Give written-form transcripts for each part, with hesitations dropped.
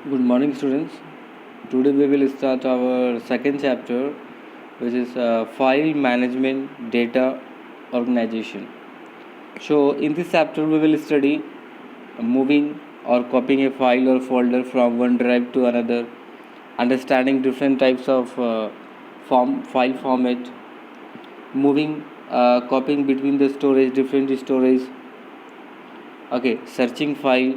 Good morning, students. Today we will start our second chapter, which is file management data organization. So, in this chapter, we will study moving or copying a file or folder from one drive to another, understanding different types of file format, moving, copying between the storage, different storage. Okay, searching file,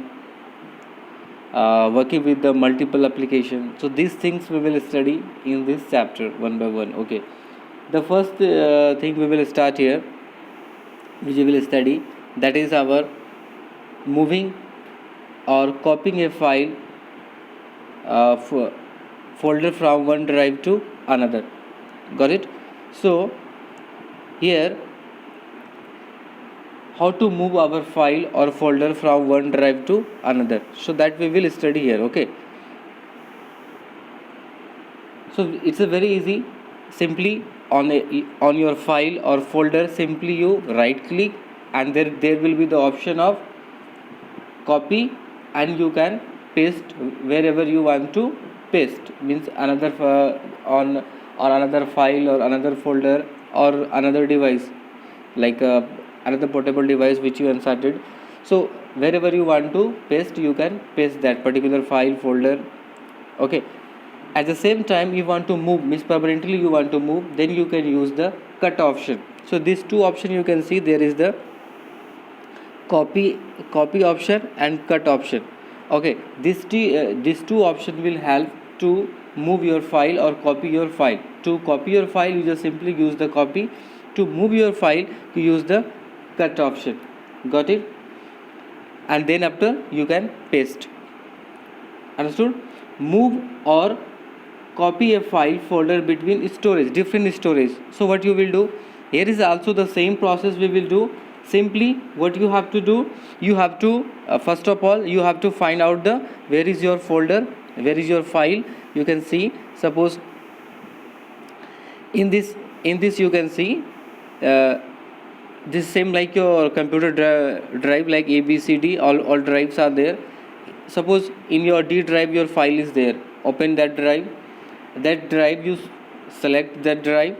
working with the multiple application. So these things we will study in this chapter one by one. Okay, the first thing we will start here, which we will study, that is our moving or copying a file folder from one drive to another. Got it? So here, how to move our file or folder from one drive to another, so that we will study here. Okay, so it's a very easy. Simply on your file or folder, simply you right click, and there will be the option of copy, and you can paste wherever you want to paste. Means another on or another file or another folder or another device, like another portable device which you inserted. So wherever you want to paste, you can paste that particular file folder. Okay, at the same time you want to move, means permanently you want to move, then you can use the cut option. So these two options you can see, there is the copy option and cut option. Okay, these two options will help to move your file or copy your file. To copy your file, you just simply use the copy. To move your file, you use the cut option. Got it? And then after you can paste. Understood? Move or copy a file folder between storage, different storage. So what you will do, here is also the same process we will do. Simply what you have to do, you have to first of all you have to find out the where is your folder, where is your file. You can see, suppose in this you can see this same like your computer drive, like ABCD, all drives are there. Suppose in your D drive your file is there, open that drive, you select that drive,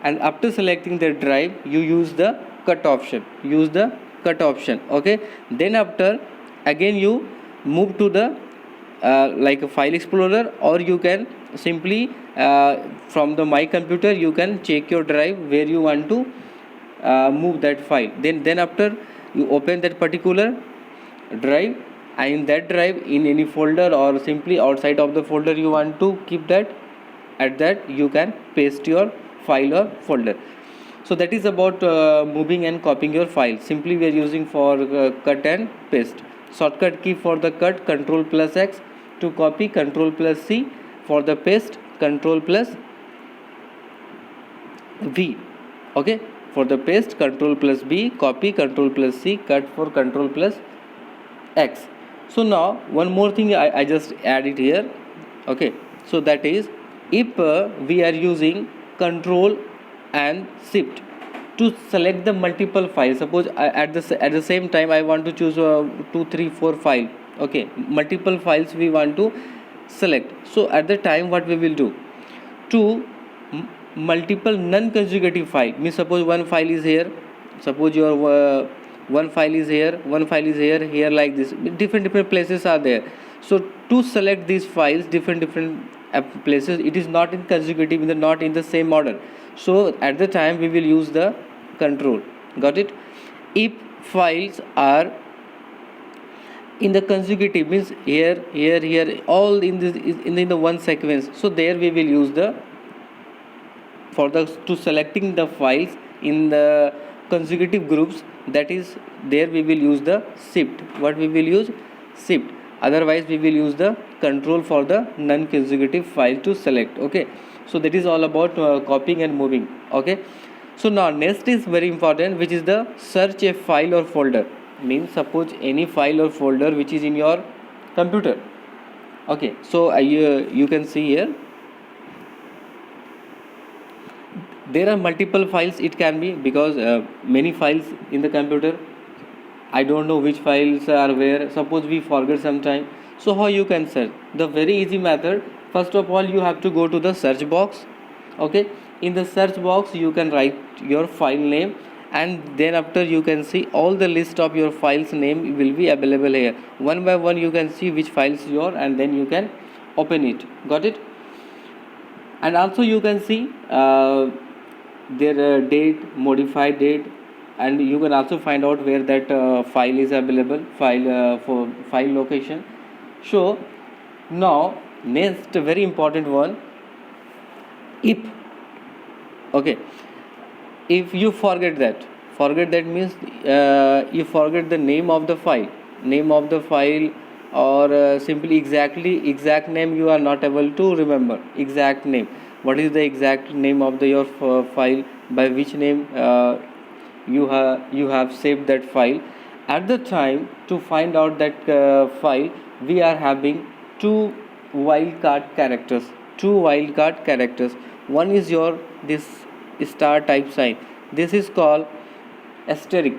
and after selecting that drive you use the cut option. Okay, then after again you move to the like a file explorer, or you can simply from the my computer you can check your drive where you want to move that file. Then after you open that particular drive, and in that drive, in any folder or simply outside of the folder you want to keep that, at that you can paste your file or folder. So that is about moving and copying your file. Simply we are using for cut and paste. Shortcut key for the cut, Control plus X. To copy, Control plus C. For the paste, Control plus V. Okay, for the paste, Control plus B. Copy, Control plus C. Cut for Control plus X. So now one more thing I just added here. Okay, so that is, if we are using Control and Shift to select the multiple files. Suppose at the same time I want to choose 2 3 4 file. Okay, multiple files we want to select. So at the time what we will do, to multiple non-consecutive file, means suppose one file is here, suppose your one file is here like this, different places are there. So to select these files, different places, it is not in consecutive, not in the same order. So at the time we will use the control. Got it? If files are in the consecutive, means here all in this in the one sequence, so there we will use the, for the to selecting the files in the consecutive groups, that is there we will use the shift. What we will use? Shift. Otherwise we will use the control for the non-consecutive file to select. Okay, so that is all about copying and moving. Okay, so now next is very important, which is the search a file or folder. Means suppose any file or folder which is in your computer. Okay, so you can see here there are multiple files. It can be because many files in the computer, I don't know which files are where. Suppose we forget sometime, So how you can search? The very easy method, first of all you have to go to the search box. Okay, in the search box you can write your file name, and then after you can see all the list of your files name will be available here. One by one you can see which files your, and then you can open it. Got it? And also you can see their date, modified date, and you can also find out where that file is available, file for file location. So now next very important one, if, okay, if you forget that means you forget the name of the file, or simply exact name you are not able to remember exact name. What is the exact name of your file, by which name you have saved that file? At the time to find out that file, we are having two wildcard characters. One is your this star type sign, this is called asterisk,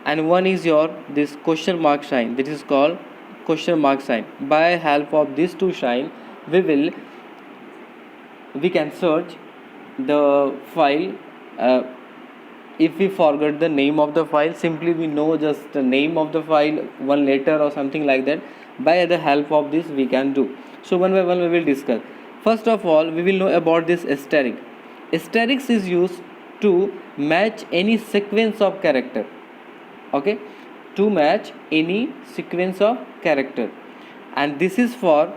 and one is your this question mark sign, this is called question mark sign. By help of these two sign, we can search the file. If we forget the name of the file, simply we know just the name of the file, one letter or something like that. By the help of this we can do. So one by one we will discuss. First of all, we will know about this asterisk. Asterisk is used to match any sequence of character. Okay, to match any sequence of character. And this is for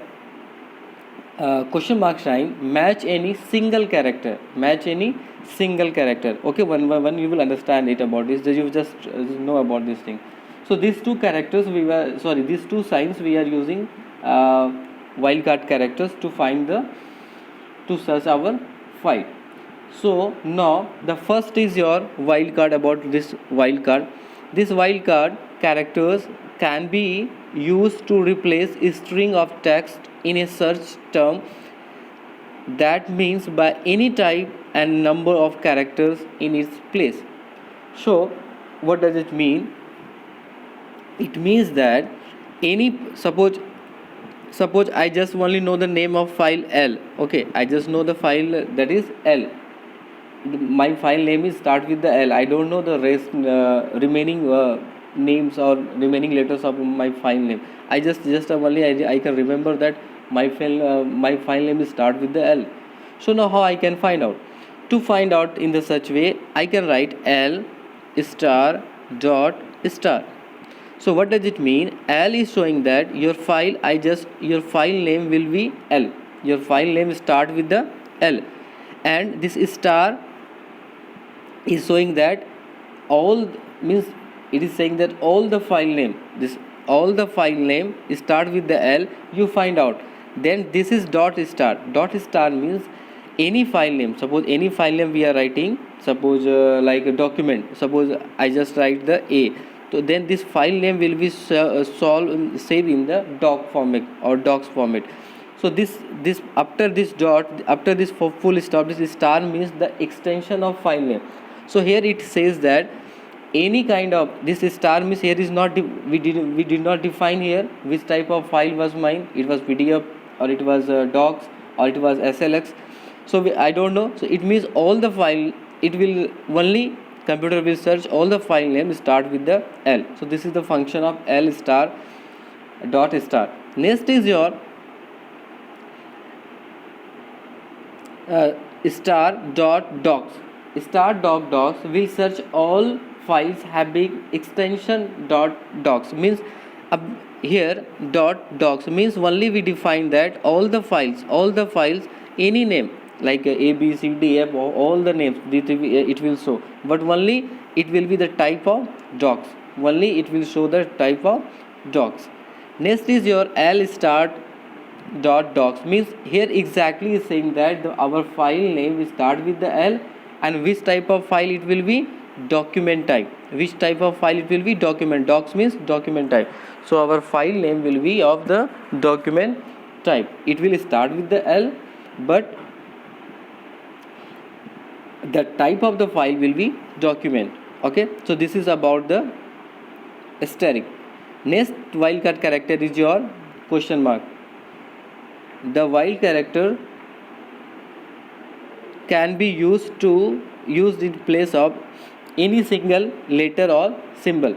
question mark sign, match any single character. Okay, one by one you will understand it about this. You just know about this thing. So these two characters these two signs we are using wildcard characters to search our file. So now the first is your wildcard. About this wildcard characters can be used to replace a string of text in a search term. That means by any type and number of characters in its place. So what does it mean? It means that any, suppose I just only know the name of file L. Okay, I just know the file that is L. My file name is start with the L. I don't know the rest remaining names or remaining letters of my file name. I just only I can remember that my file name is start with the L. So now how I can find out? To find out in the such way, I can write L star dot star. So what does it mean? L is showing that your file name will be L. Your file name start with the L, and this star is showing that all, means it is saying that all the file name start with the L. You find out. Then this is dot star means any file name. Suppose any file name we are writing, suppose like a document, suppose I just write the A. So then this file name will be saved in the doc format or docs format. So this after this dot, after this full stop, this star means the extension of file name. So here it says that any kind of this star means here is not we did not define here which type of file was mine. It was PDF or it was docs or it was SLX. So I don't know. So it means all the file, it will only computer will search all the file names start with the L. So this is the function of L star dot star. Next is your star dot docs. Star dot docs will search all files having extension dot docs. Means here dot docs means only we define that all the files any name like A, B, C, D, F, all the names it will show, but only it will be the type of docs. Only it will show the type of docs. Next is your L start dot docs. Means here exactly is saying that our file name will start with the L, and which type of file it will be, document type. Which type of file it will be, document. Docs means document type. So our file name will be of the document type. It will start with the L, but the type of the file will be document. Okay, so this is about the asterisk. Next wildcard character is your question mark. The while character can be used in place of any single letter or symbol.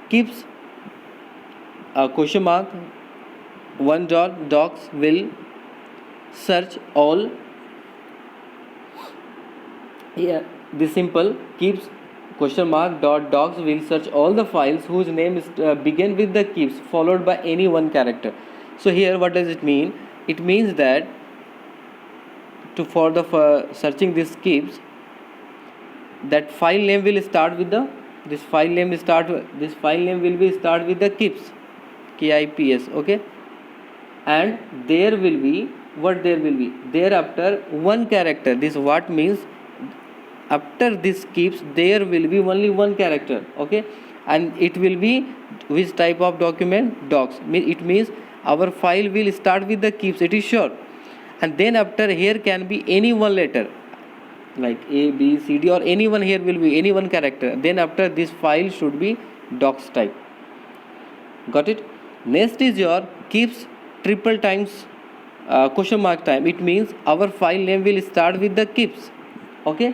Keeps a question mark, one dot docs will search all. Here the simple keeps question mark dot docs will search all the files whose name is begin with the keeps followed by any one character. So here what does it mean? It means that for searching this keeps, that file name will start with the this file name will be start with the keeps, KIPS, okay, and there will be thereafter one character. This what means, after this keeps there will be only one character, okay, and it will be which type of document? Docs. It means our file will start with the keeps, it is sure, and then after here can be any one letter like A, B, C, D, or anyone. Here will be any one character. Then after this file should be docs type. Got it? Next is your keeps triple times question mark time. It means our file name will start with the keeps, okay,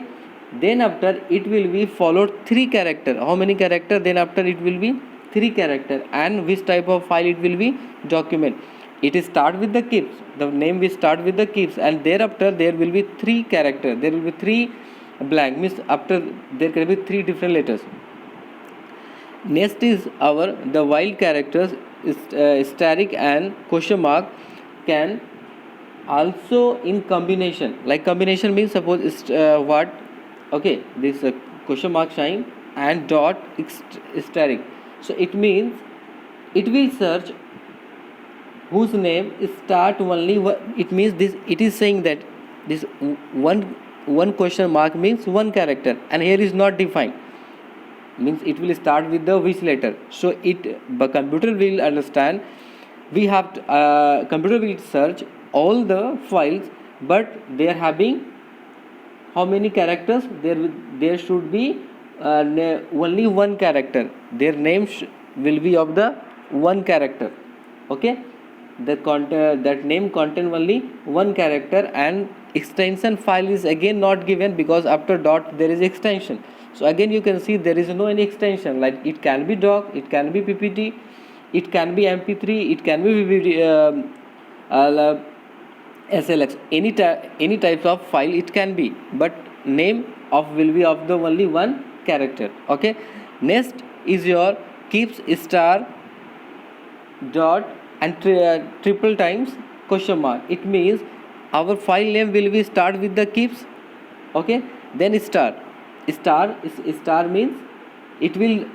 then after it will be followed three character. How many character? Then after it will be three character. And which type of file it will be? Document. It is start with the keeps, the name will start with the keeps, and thereafter there will be three character, there will be three blank, means after there can be three different letters. Next is our the while characters asterisk and question mark can also in combination. Like combination means suppose what, okay, this question mark sign and dot asterisk. So it means it will search whose name start only one. It means this, it is saying that this one question mark means one character, and here is not defined, means it will start with the which letter. So the computer will understand, we have to, computer will search all the files, but they are having how many characters? There should be only one character. Their name will be of the one character, okay. That name contain only one character, and extension file is again not given because after dot there is extension. So again you can see there is no any extension, like it can be doc, it can be PPT, it can be MP3, it can be SLX, any types of file it can be, but name of will be of the only one character, okay. Next is your keeps star dot and triple times question mark. It means our file name will be start with the keeps, okay, then star means it will,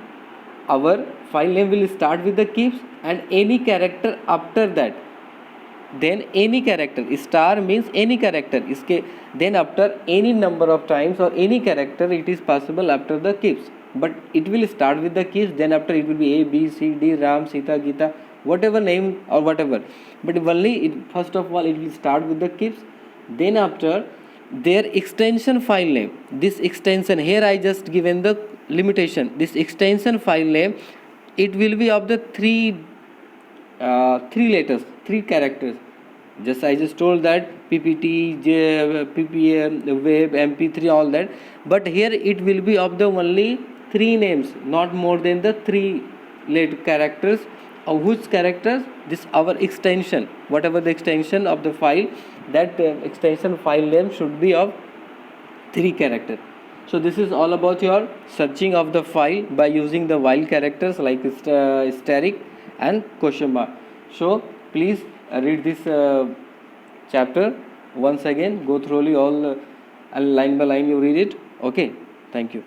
our file name will start with the keeps and any character after that, then any character. Star means any character, then after any number of times or any character it is possible after the keeps, but it will start with the keeps, then after it will be A, B, C, D, Ram, Sita, Gita, whatever name or whatever, but only first of all it will start with the keeps, then after their extension file name. This extension, here I just given the limitation, this extension file name, it will be of the three letters, three characters. Just I just told that PPT, PPM, web, MP3, all that, but here it will be of the only three names, not more than the three characters. Of whose characters? This our extension, whatever the extension of the file, that extension file name should be of three characters. So this is all about your searching of the file by using the while characters like asterisk and question mark. So please read this chapter once again, go thoroughly all line by line you read it, okay. Thank you.